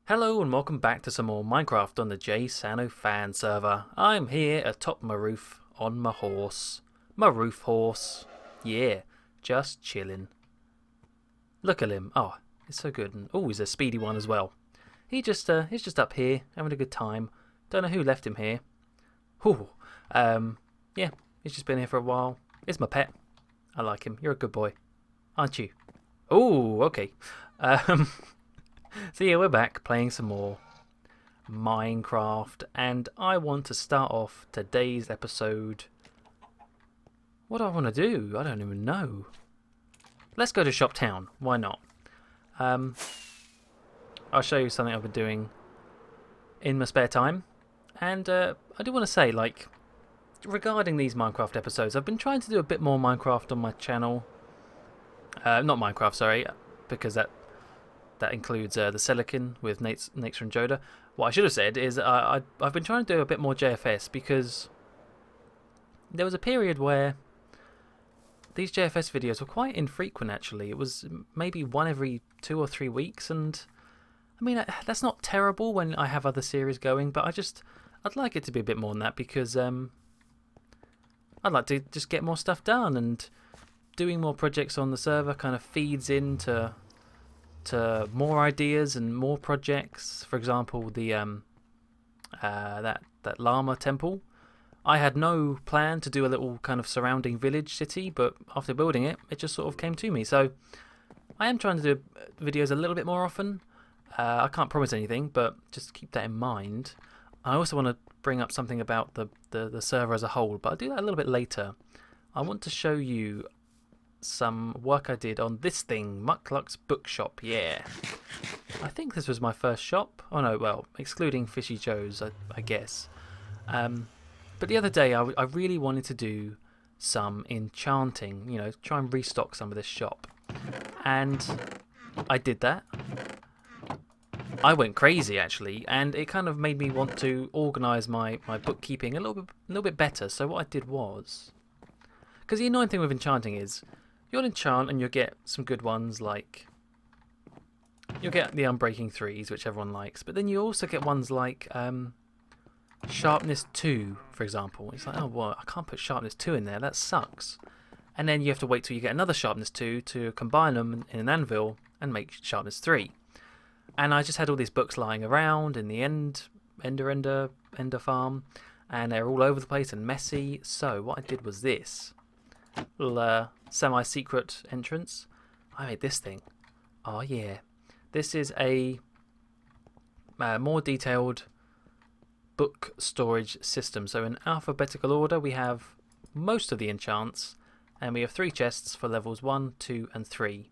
Hello and welcome back to some more Minecraft on the JSano fan server. I'm here atop my roof on my horse. My roof horse. Yeah, just chilling. Look at him. Oh, he's so good. And oh, he's a speedy one as well. He's just up here having a good time. Don't know who left him here. Ooh, yeah, he's just been here for a while. It's my pet. I like him. You're a good boy, aren't you? Oh, okay. Um, So yeah, we're back playing some more Minecraft, and I want to start off today's episode. What do I want to do? I don't even know. Let's go to Shop Town. Why not? I'll show you something I've been doing in my spare time, and I do want to say, like, regarding these Minecraft episodes, I've been trying to do a bit more Minecraft on my channel. Not Minecraft, sorry, because that includes the Silicon with Nature and Joda. What I should have said is I've been trying to do a bit more JFS because there was a period where these JFS videos were quite infrequent actually. It was maybe one every 2 or 3 weeks, and I mean that's not terrible when I have other series going, but I'd like it to be a bit more than that because I'd like to just get more stuff done, and doing more projects on the server kind of feeds into more ideas and more projects. For example, the that llama temple. I had no plan to do a little kind of surrounding village city, but after building it, it just sort of came to me. So I am trying to do videos a little bit more often. I can't promise anything, but just keep that in mind. I also want to bring up something about the server as a whole, but I'll do that a little bit later. I want to show you some work I did on this thing, Muckluck's bookshop. Yeah, I think this was my first shop. Oh no, well, excluding Fishy Joe's, I guess. But the other day I really wanted to do some enchanting, you know, try and restock some of this shop, and I did that. I went crazy actually, and it kind of made me want to organise my bookkeeping a little bit better. So what I did was, because the annoying thing with enchanting is you'll enchant and you'll get some good ones, like you'll get the Unbreaking 3s, which everyone likes, but then you also get ones like Sharpness 2, for example. It's like, oh, well, I can't put Sharpness 2 in there, that sucks. And then you have to wait till you get another Sharpness 2 to combine them in an anvil and make Sharpness 3. And I just had all these books lying around in the Ender farm, and they're all over the place and messy. So what I did was this little semi-secret entrance. I made this thing. Oh yeah, this is a more detailed book storage system. So in alphabetical order we have most of the enchants, and we have 3 chests for levels 1, 2 and 3.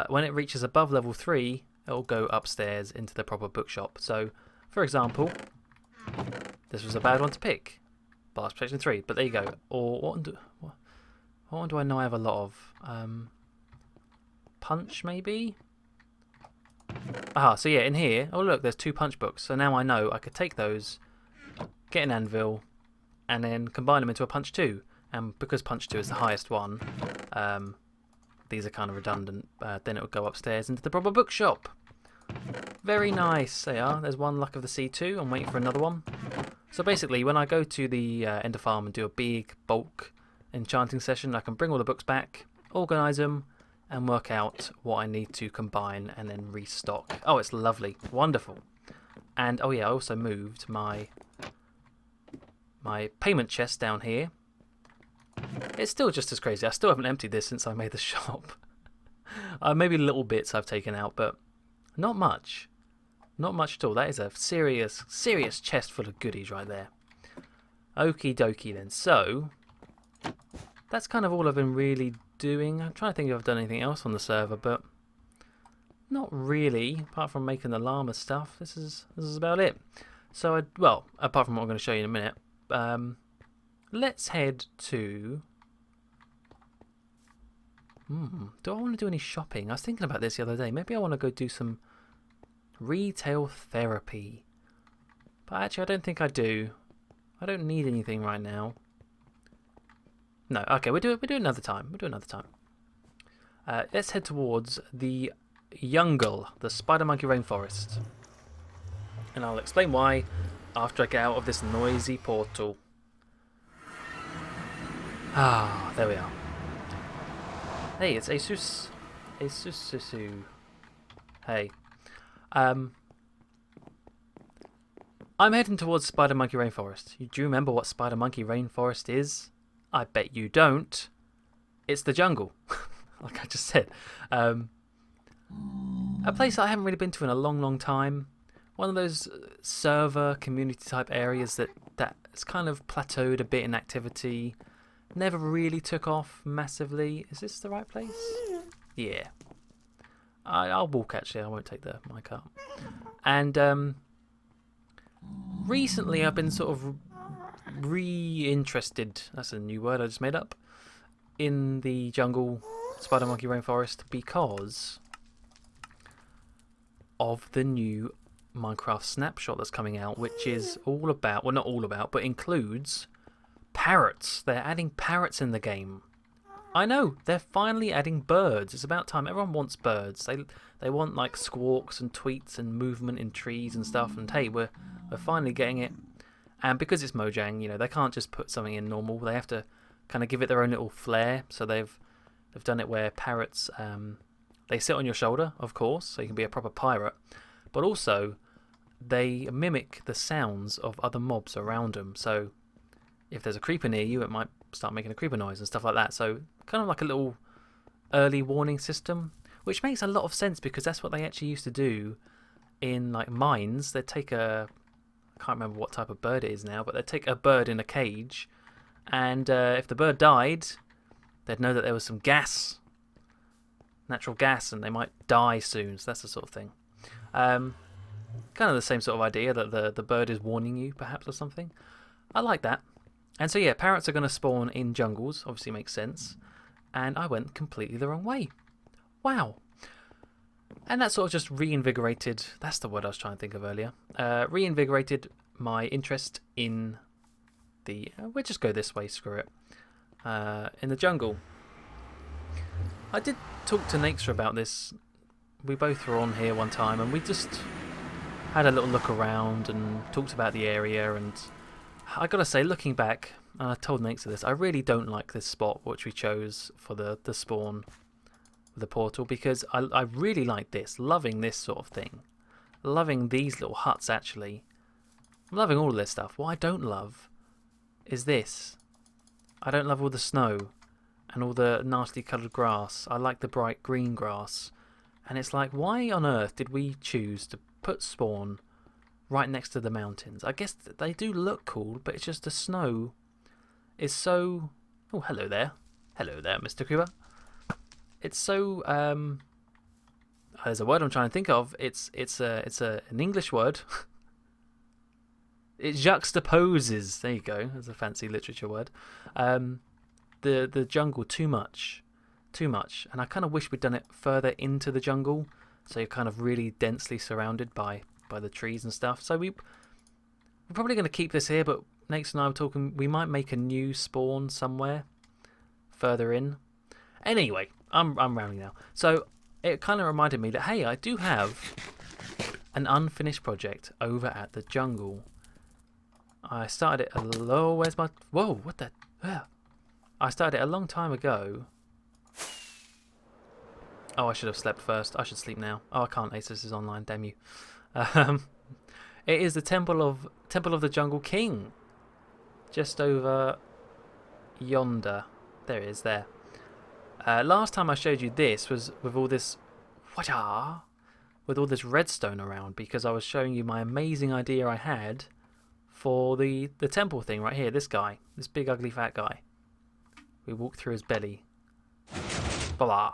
When it reaches above level 3, it'll go upstairs into the proper bookshop. So for example, this was a bad one to pick, Blast Protection 3, but there you go. Or what one do I know I have a lot of? Punch, maybe? So yeah, in here, oh look, there's 2 punch books. So now I know I could take those, get an anvil, and then combine them into a punch 2. And because punch 2 is the highest one, these are kind of redundant. Then it would go upstairs into the proper bookshop. Very nice. There you are. There's one Luck of the Sea 2. I'm waiting for another one. So basically, when I go to the Ender Farm and do a big bulk enchanting session, I can bring all the books back, organise them, and work out what I need to combine and then restock. Oh, it's lovely. Wonderful. And oh yeah, I also moved my payment chest down here. It's still just as crazy. I still haven't emptied this since I made the shop. Maybe little bits I've taken out, but not much. Not much at all. That is a serious chest full of goodies right there. Okie dokie then. So that's kind of all I've been really doing. I'm trying to think if I've done anything else on the server, but not really, apart from making the llama stuff. This is about it. So well, apart from what I'm going to show you in a minute, let's head to... do I want to do any shopping? I was thinking about this the other day. Maybe I want to go do some retail therapy. But actually I don't think I do. I don't need anything right now. No, okay, we'll do another time. Let's head towards the Jungle, the Spider Monkey Rainforest. And I'll explain why after I get out of this noisy portal. Ah, there we are. Hey, it's Asus. Asususu. Hey. I'm heading towards Spider Monkey Rainforest. Do you remember what Spider Monkey Rainforest is? I bet you don't. It's the jungle, like I just said. A place I haven't really been to in a long time. One of those server community type areas that's kind of plateaued a bit in activity. Never really took off massively. Is this the right place? Yeah. I'll walk actually. I won't take the mic up. And recently I've been sort of re-interested. That's a new word I just made up. In the jungle, Spider Monkey Rainforest, because of the new Minecraft snapshot that's coming out, which is all about, well, not all about, but includes parrots. They're adding parrots in the game. I know, they're finally adding birds. It's about time. Everyone wants birds. They want like squawks and tweets and movement in trees and stuff. And hey, we're finally getting it. And because it's Mojang, you know, they can't just put something in normal. They have to kind of give it their own little flair. So they've done it where parrots they sit on your shoulder, of course, so you can be a proper pirate. But also, they mimic the sounds of other mobs around them. So if there's a creeper near you, it might start making a creeper noise and stuff like that. So kind of like a little early warning system, which makes a lot of sense because that's what they actually used to do in like mines. They'd take I can't remember what type of bird it is now, but they'd take a bird in a cage, and if the bird died, they'd know that there was some gas, natural gas, and they might die soon. So that's the sort of thing. Kind of the same sort of idea that the bird is warning you, perhaps, or something. I like that. And so yeah, parrots are going to spawn in jungles. Obviously makes sense. And I went completely the wrong way. Wow. And that sort of just reinvigorated, that's the word I was trying to think of earlier, reinvigorated my interest in the, we'll just go this way, screw it, in the jungle. I did talk to Nature about this. We both were on here one time and we just had a little look around and talked about the area, and I gotta say, looking back, and I told Nature this, I really don't like this spot which we chose for the spawn of the portal, because I really like this, loving this sort of thing, loving these little huts actually. I'm loving all of this stuff. What I don't love is this. I don't love all the snow and all the nasty coloured grass. I like the bright green grass. And it's like, why on earth did we choose to put spawn right next to the mountains? I guess they do look cool, but it's just the snow is so... Oh, hello there. Hello there, Mr. Creeper. It's so... there's a word I'm trying to think of. It's an English word. It juxtaposes. There you go. There's a fancy literature word. The jungle too much. Too much. And I kind of wish we'd done it further into the jungle, so you're kind of really densely surrounded by the trees and stuff. So we're probably going to keep this here, but Nates and I were talking, we might make a new spawn somewhere further in. Anyway, I'm rambling now. So it kind of reminded me that, hey, I do have an unfinished project over at the jungle. I started it where's my... Whoa, what the... I started it a long time ago. Oh, I should have slept first. I should sleep now. Oh, I can't. Asus is online. Damn you. It is the Temple of the Jungle King. Just over yonder. There it is, there. Last time I showed you this was with all this... with all this redstone around, because I was showing you my amazing idea I had for the temple thing right here. This guy. This big, ugly, fat guy. We walk through his belly. Blah.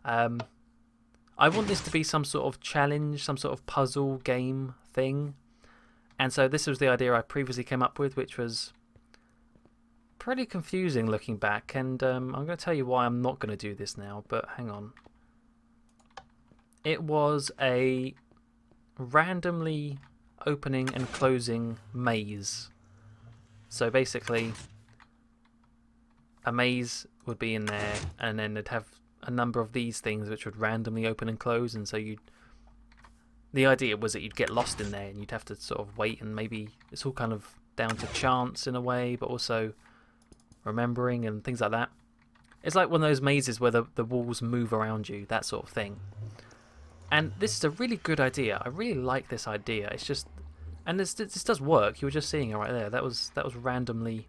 I want this to be some sort of challenge, some sort of puzzle game thing. And so this was the idea I previously came up with, which was pretty confusing looking back. And I'm going to tell you why I'm not going to do this now, but hang on. It was a randomly opening and closing maze. So basically, a maze would be in there, and then it'd have a number of these things which would randomly open and close, and so you'd the idea was that you'd get lost in there and you'd have to sort of wait, and maybe it's all kind of down to chance in a way, but also remembering and things like that. It's like one of those mazes where the walls move around you, that sort of thing. And this is a really good idea. I really like this idea. It's just, and this does work. You were just seeing it right there. That was randomly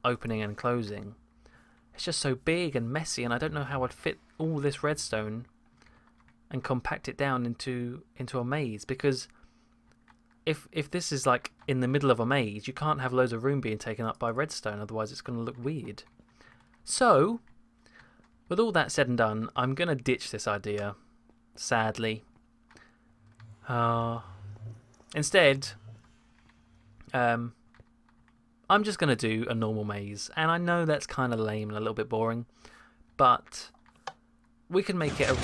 opening and closing. It's just so big and messy, and I don't know how I'd fit all this redstone and compact it down into a maze, because if this is like in the middle of a maze, you can't have loads of room being taken up by redstone, otherwise it's going to look weird. So, with all that said and done, I'm going to ditch this idea, sadly. Instead, I'm just going to do a normal maze, and I know that's kind of lame and a little bit boring, but we can make it a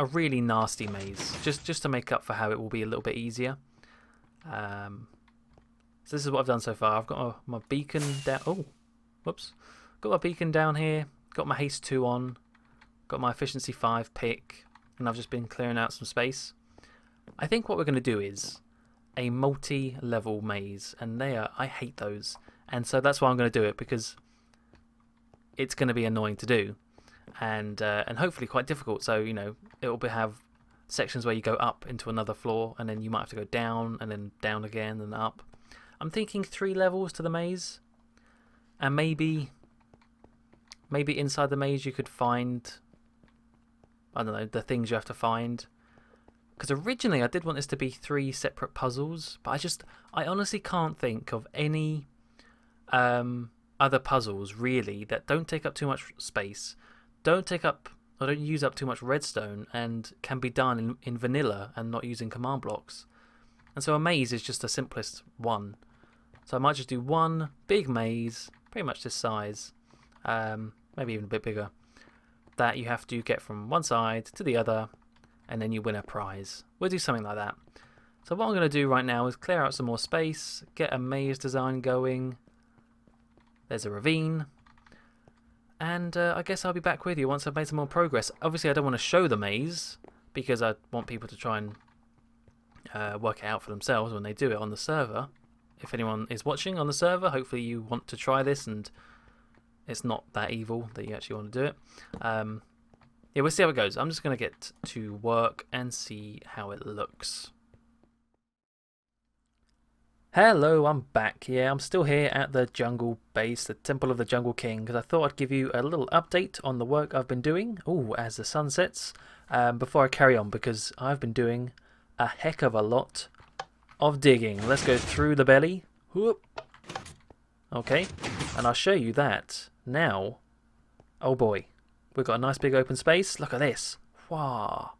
really nasty maze, just to make up for how it will be a little bit easier. So this is what I've done so far. I've got my beacon down. Oh, whoops! Got my beacon down here. Got my haste 2 on. Got my efficiency 5 pick, and I've just been clearing out some space. I think what we're going to do is a multi-level maze, and I hate those, and so that's why I'm going to do it, because it's going to be annoying to do, and hopefully quite difficult. So it will have sections where you go up into another floor, and then you might have to go down, and then down again, and up. I'm thinking 3 levels to the maze, and maybe inside the maze you could find, I don't know, the things you have to find. Because originally I did want this to be 3 separate puzzles, but I honestly can't think of any other puzzles really that don't take up too much space, don't use up too much redstone, and can be done in vanilla and not using command blocks. And so a maze is just the simplest one. So I might just do one big maze, pretty much this size, maybe even a bit bigger, that you have to get from one side to the other, and then you win a prize. We'll do something like that. So what I'm going to do right now is clear out some more space, get a maze design going. There's a ravine. And I guess I'll be back with you once I've made some more progress. Obviously I don't want to show the maze, because I want people to try and work it out for themselves when they do it on the server. If anyone is watching on the server, hopefully you want to try this and it's not that evil that you actually want to do it. Yeah, we'll see how it goes. I'm just going to get to work and see how it looks. Hello, I'm back. Yeah, I'm still here at the jungle base, the Temple of the Jungle King, because I thought I'd give you a little update on the work I've been doing. Oh, as the sun sets, before I carry on, because I've been doing a heck of a lot of digging. Let's go through the belly. Whoop. Okay, and I'll show you that now. Oh boy. We've got a nice big open space. Look at this. Wow.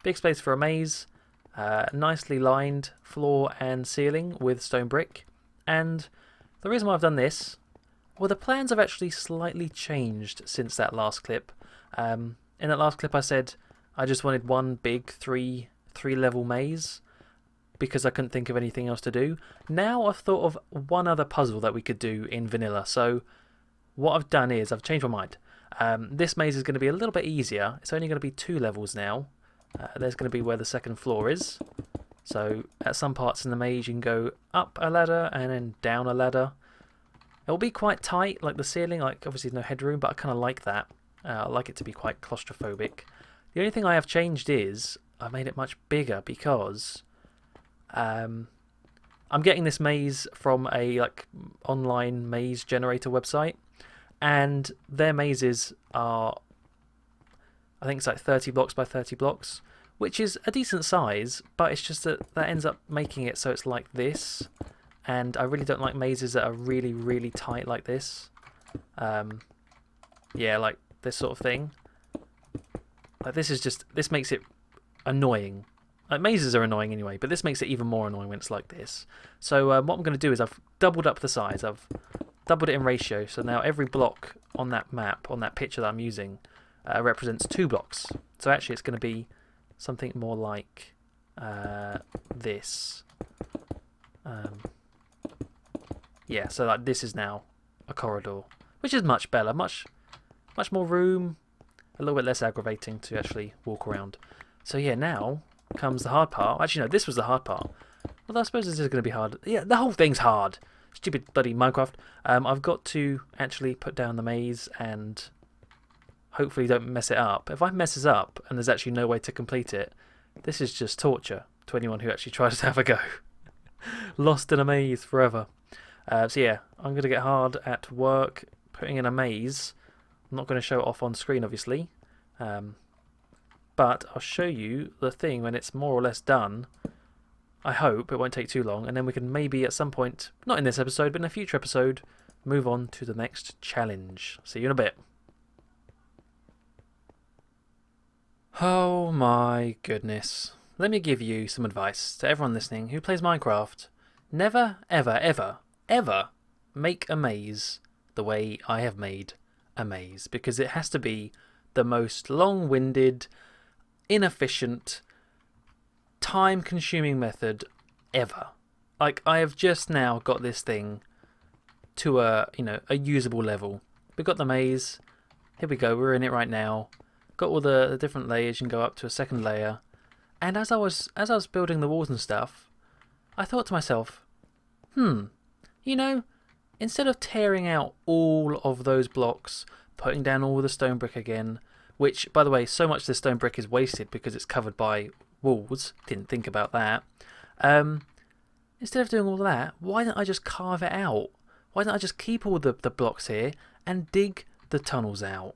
Big space for a maze. Nicely lined floor and ceiling with stone brick. And the reason why I've done this, well, the plans have actually slightly changed since that last clip. In that last clip I said I just wanted one big three level maze because I couldn't think of anything else to do. Now I've thought of one other puzzle that we could do in vanilla. So what I've done is I've changed my mind. This maze is going to be a little bit easier. It's only going to be 2 levels now. There's going to be where the second floor is. So at some parts in the maze you can go up a ladder and then down a ladder. It'll be quite tight, like the ceiling, like obviously no headroom, but I kind of like that. I like it to be quite claustrophobic. The only thing I have changed is I made it much bigger, because I'm getting this maze from a online maze generator website. And their mazes are, I think it's like 30 blocks by 30 blocks, which is a decent size, but it's just that ends up making it so it's like this. And I really don't like mazes that are really, really tight like this. Yeah, like this sort of thing. Like this makes it annoying. Like mazes are annoying anyway, but this makes it even more annoying when it's like this. So what I'm going to do is I've doubled up the size. I've doubled it in ratio, so now every block on that map, on that picture that I'm using, represents 2 blocks. So actually it's going to be something more like this. Yeah, so like this is now a corridor, which is much better, much more room, a little bit less aggravating to actually walk around. So yeah, now comes the hard part. Actually, no, this was the hard part. Well, I suppose this is going to be hard. Yeah, the whole thing's hard. Stupid bloody Minecraft. I've got to actually put down the maze and hopefully don't mess it up. If I mess this up and there's actually no way to complete it, this is just torture to anyone who actually tries to have a go. Lost in a maze forever. So yeah, I'm going to get hard at work putting in a maze. I'm not going to show it off on screen, obviously. But I'll show you the thing when it's more or less done. I hope it won't take too long, and then we can maybe at some point, not in this episode, but in a future episode, move on to the next challenge. See you in a bit. Oh my goodness. Let me give you some advice to everyone listening who plays Minecraft. Never, ever, ever, ever make a maze the way I have made a maze, because it has to be the most long-winded, inefficient, time-consuming method ever. Like, I have just now got this thing to a usable level. We've got the maze. Here we go. We're in it right now. Got all the different layers. You can go up to a second layer. And as I was building the walls and stuff, I thought to myself, instead of tearing out all of those blocks, putting down all the stone brick again, which, by the way, so much of the stone brick is wasted because it's covered by walls. Didn't think about that. Instead of doing all that, why don't I just carve it out? Why don't I just keep all the blocks here and dig the tunnels out?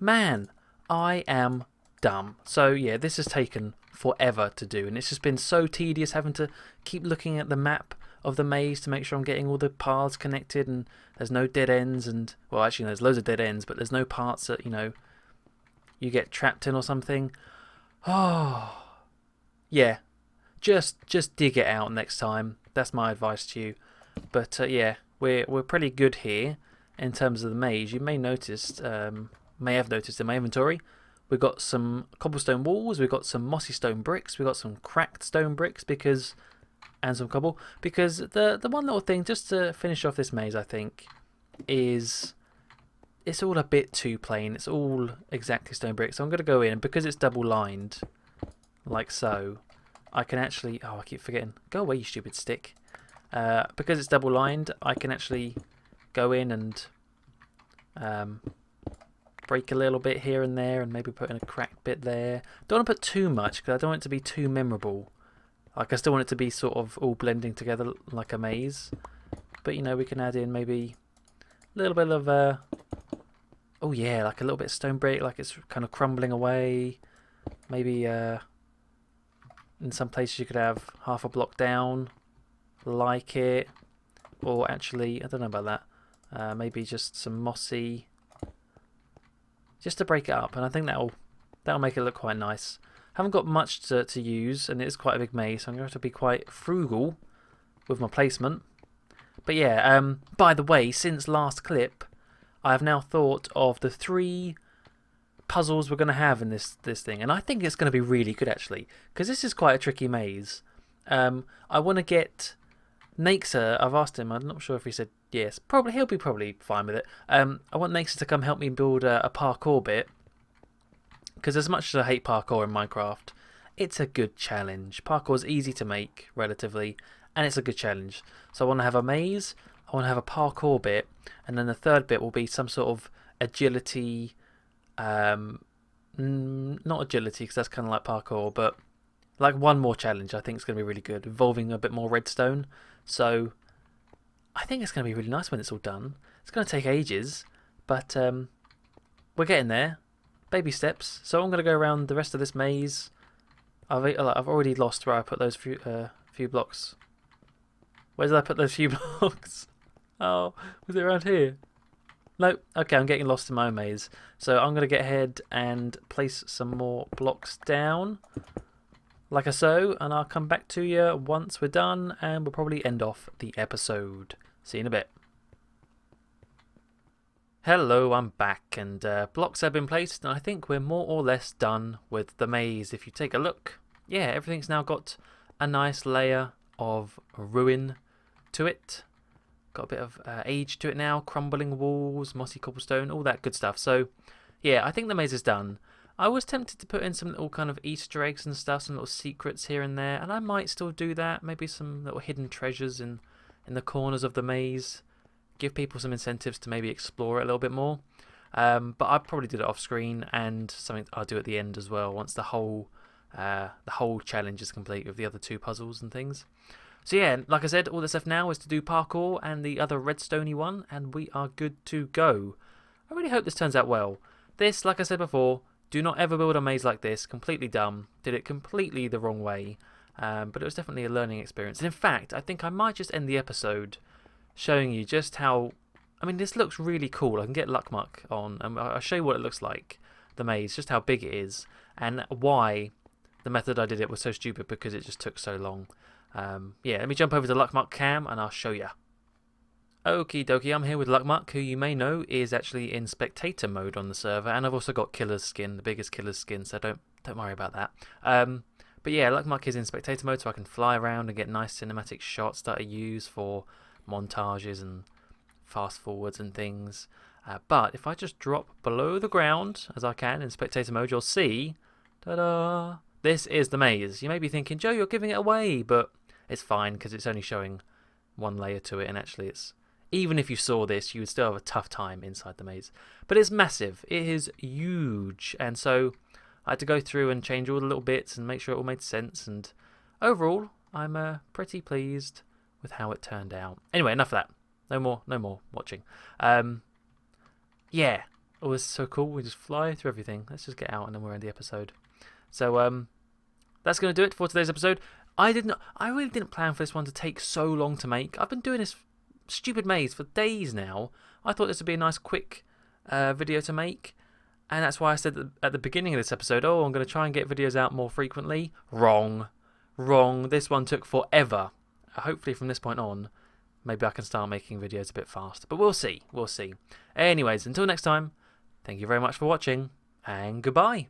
Man, I am dumb. So yeah, this has taken forever to do, and it's just been so tedious having to keep looking at the map of the maze to make sure I'm getting all the paths connected and there's no dead ends, and well, actually there's loads of dead ends, but there's no parts that you get trapped in or something. Oh yeah, just dig it out next time. That's my advice to you. But yeah, we're pretty good here in terms of the maze. You may have noticed in my inventory, we've got some cobblestone walls, we've got some mossy stone bricks, we've got some cracked stone bricks and some cobble, because the one little thing just to finish off this maze, I think, is it's all a bit too plain. It's all exactly stone brick. So I'm going to go in, and because it's double lined like so, I can actually, I keep forgetting, go away you stupid stick. Because it's double lined, I can actually go in and break a little bit here and there, and maybe put in a cracked bit there. Don't want to put too much because I don't want it to be too memorable. Like, I still want it to be sort of all blending together like a maze. But we can add in maybe a little bit of oh yeah, like a little bit of stone brick, like it's kind of crumbling away. Maybe in some places you could have half a block down, like it, or actually I don't know about that. Maybe just some mossy, just to break it up, and I think that'll make it look quite nice. Haven't got much to use, and it's quite a big maze, so I'm going to have to be quite frugal with my placement. But yeah, by the way, since last clip, I have now thought of the 3 puzzles we're going to have in this thing, and I think it's going to be really good actually, because this is quite a tricky maze. I want to get Naxer. I've asked him. I'm not sure if he said yes. Probably he'll be fine with it. I want Naxer to come help me build a parkour bit, because as much as I hate parkour in Minecraft, it's a good challenge. Parkour's easy to make relatively, and it's a good challenge. So I want to have a maze, I want to have a parkour bit, and then the third bit will be some sort of agility. Not agility, because that's kind of like parkour, but like one more challenge I think is going to be really good, involving a bit more redstone. So I think it's going to be really nice when it's all done. It's going to take ages, but we're getting there. Baby steps. So I'm going to go around the rest of this maze. I've already lost where I put those few blocks. Where did I put those few blocks? Oh, was it around here? No. Okay, I'm getting lost in my own maze. So I'm going to get ahead and place some more blocks down, like so, and I'll come back to you once we're done, and we'll probably end off the episode. See you in a bit. Hello, I'm back, and blocks have been placed, and I think we're more or less done with the maze. If you take a look, yeah, everything's now got a nice layer of ruin to it. Got a bit of age to it now, crumbling walls, mossy cobblestone, all that good stuff. So, yeah, I think the maze is done. I was tempted to put in some little kind of Easter eggs and stuff, some little secrets here and there, and I might still do that. Maybe some little hidden treasures in the corners of the maze. Give people some incentives to maybe explore it a little bit more. But I probably did it off screen, and something I'll do at the end as well once the whole challenge is complete with the other 2 puzzles and things. So yeah, like I said, all that's left now is to do parkour and the other redstoney one, and we are good to go. I really hope this turns out well. This, like I said before, do not ever build a maze like this. Completely dumb. Did it completely the wrong way. But it was definitely a learning experience. And in fact, I think I might just end the episode showing you just how... I mean, this looks really cool. I can get Muck on, and I'll show you what it looks like, the maze, just how big it is, and why the method I did it was so stupid, because it just took so long. Yeah, let me jump over to Muck cam, and I'll show you. Okie dokie, I'm here with Muck, who you may know is actually in spectator mode on the server, and I've also got Killer's skin, the biggest Killer's skin, so don't worry about that. But yeah, Muck is in spectator mode, so I can fly around and get nice cinematic shots that I use for montages and fast forwards and things. But if I just drop below the ground, as I can in spectator mode, you'll see, ta-da, this is the maze. You may be thinking, Joe, you're giving it away, but it's fine because it's only showing one layer to it, and actually it's, even if you saw this, you would still have a tough time inside the maze. But it's massive. It is huge, and so I had to go through and change all the little bits and make sure it all made sense, and overall, I'm pretty pleased with how it turned out. Anyway, enough of that. No more watching. Yeah. Oh, this is so cool. We just fly through everything. Let's just get out and then we're in the episode. So, that's going to do it for today's episode. I really didn't plan for this one to take so long to make. I've been doing this stupid maze for days now. I thought this would be a nice quick video to make. And that's why I said at the beginning of this episode, oh, I'm going to try and get videos out more frequently. Wrong. This one took forever. Hopefully from this point on, maybe I can start making videos a bit faster. But we'll see. Anyways, until next time, thank you very much for watching, and goodbye.